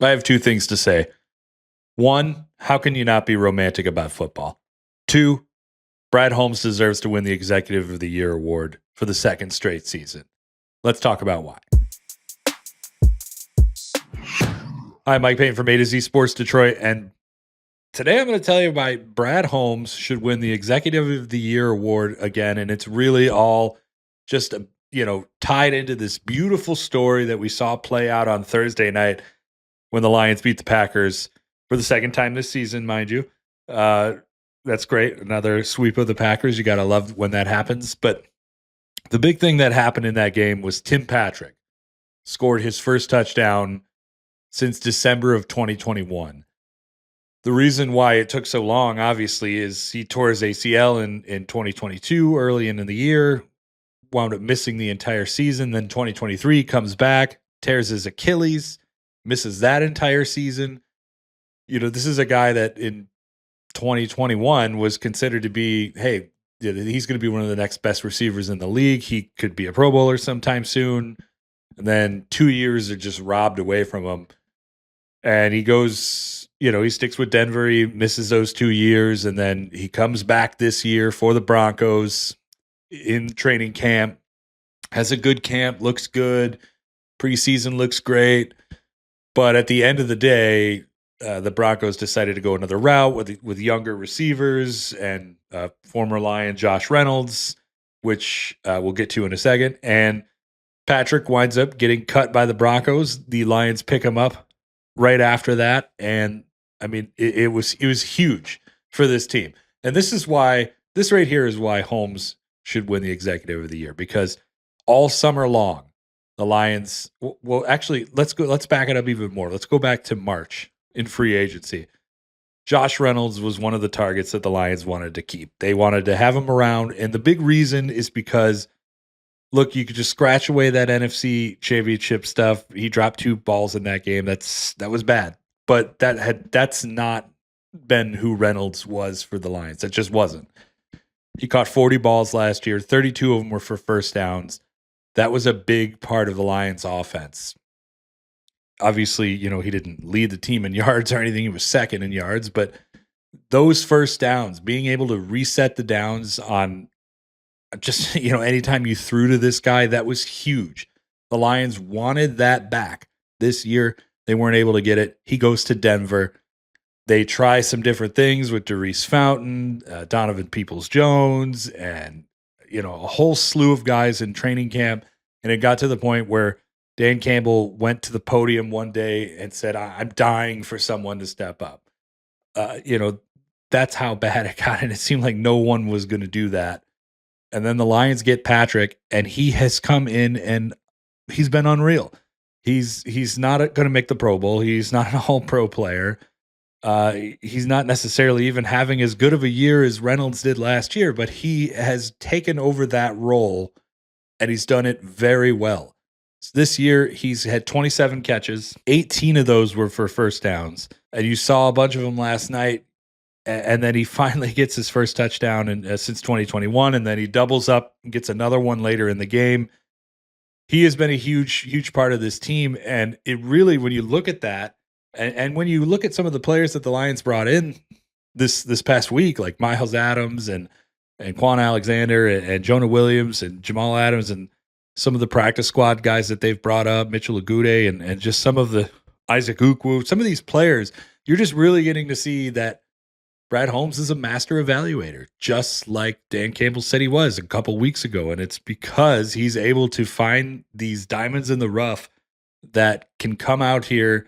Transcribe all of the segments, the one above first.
I have two things to say. One, how can you not be romantic about football? Two, Brad Holmes deserves to win the Executive of the Year award for the second straight season. Let's talk about why. Hi, Mike Payton from A to Z Sports Detroit, and today I'm going to tell you why Brad Holmes should win the Executive of the Year award again, and it's really all just tied into this beautiful story that we saw play out on Thursday night when the Lions beat the Packers for the second time this season, mind you. That's great. Another sweep of the Packers. You got to love when that happens. But the big thing that happened in that game was Tim Patrick scored his first touchdown since December of 2021. The reason why it took so long, obviously, is he tore his ACL in 2022, early in the year, wound up missing the entire season. Then 2023 comes back, tears his Achilles, misses that entire season. This is a guy that in 2021 was considered to be, hey, he's going to be one of the next best receivers in the league. He could be a Pro Bowler sometime soon. And then 2 years are just robbed away from him. And he goes, he sticks with Denver. He misses those 2 years. And then he comes back this year for the Broncos in training camp, has a good camp, looks good. Preseason looks great. But at the end of the day, the Broncos decided to go another route with younger receivers and former Lion Josh Reynolds, which we'll get to in a second. And Patrick winds up getting cut by the Broncos. The Lions pick him up right after that. And I mean, it was huge for this team. And this right here is why Holmes should win the Executive of the Year, because all summer long, the Lions, well, actually, let's back it up even more. Let's go back to March in free agency. Josh Reynolds was one of the targets that the Lions wanted to keep. They wanted to have him around. And the big reason is because, look, you could just scratch away that NFC championship stuff. He dropped 2 balls in that game. That was bad. But that's not been who Reynolds was for the Lions. That just wasn't. He caught 40 balls last year. 32 of them were for first downs. That was a big part of the Lions offense. Obviously, he didn't lead the team in yards or anything. He was second in yards, but those first downs, being able to reset the downs on just, anytime you threw to this guy, that was huge. The Lions wanted that back this year. They weren't able to get it. He goes to Denver. They try some different things with Darius Fountain, Donovan Peoples-Jones, and, a whole slew of guys in training camp. And it got to the point where Dan Campbell went to the podium one day and said, I'm dying for someone to step up. That's how bad it got. And it seemed like no one was going to do that. And then the Lions get Patrick, and he has come in and he's been unreal. He's not going to make the Pro Bowl. He's not an all-pro player. He's not necessarily even having as good of a year as Reynolds did last year, but he has taken over that role, and he's done it very well. So this year, he's had 27 catches. 18 of those were for first downs. And you saw a bunch of them last night. And then he finally gets his first touchdown since 2021. And then he doubles up and gets another one later in the game. He has been a huge, huge part of this team. And it really, when you look at that, and when you look at some of the players that the Lions brought in this past week, like Miles Adams and Quan Alexander and Jonah Williams and Jamal Adams and some of the practice squad guys that they've brought up, Mitchell Agude and just some of the Isaac Ukwu, some of these players, you're just really getting to see that Brad Holmes is a master evaluator, just like Dan Campbell said he was a couple weeks ago. And it's because he's able to find these diamonds in the rough that can come out here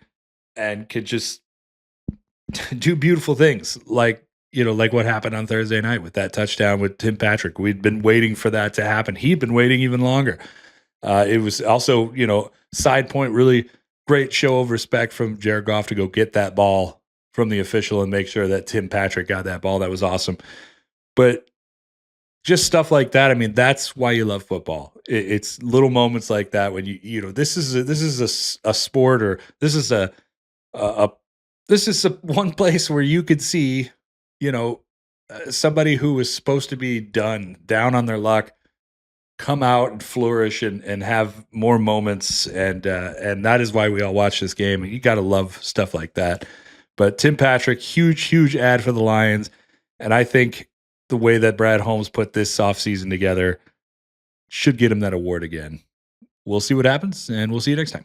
and could just do beautiful things like what happened on Thursday night with that touchdown with Tim Patrick. We'd been waiting for that to happen. He'd been waiting even longer. It was also, side point, really great show of respect from Jared Goff to go get that ball from the official and make sure that Tim Patrick got that ball. That was awesome. But just stuff like that. I mean, that's why you love football. It's little moments like that when this is a sport, or this is one place where you could see, somebody who was supposed to be down on their luck come out and flourish and have more moments, and that is why we all watch this game. You got to love stuff like that. But Tim Patrick, huge ad for the Lions, and I think the way that Brad Holmes put this offseason together should get him that award again. We'll see what happens, and we'll see you next time.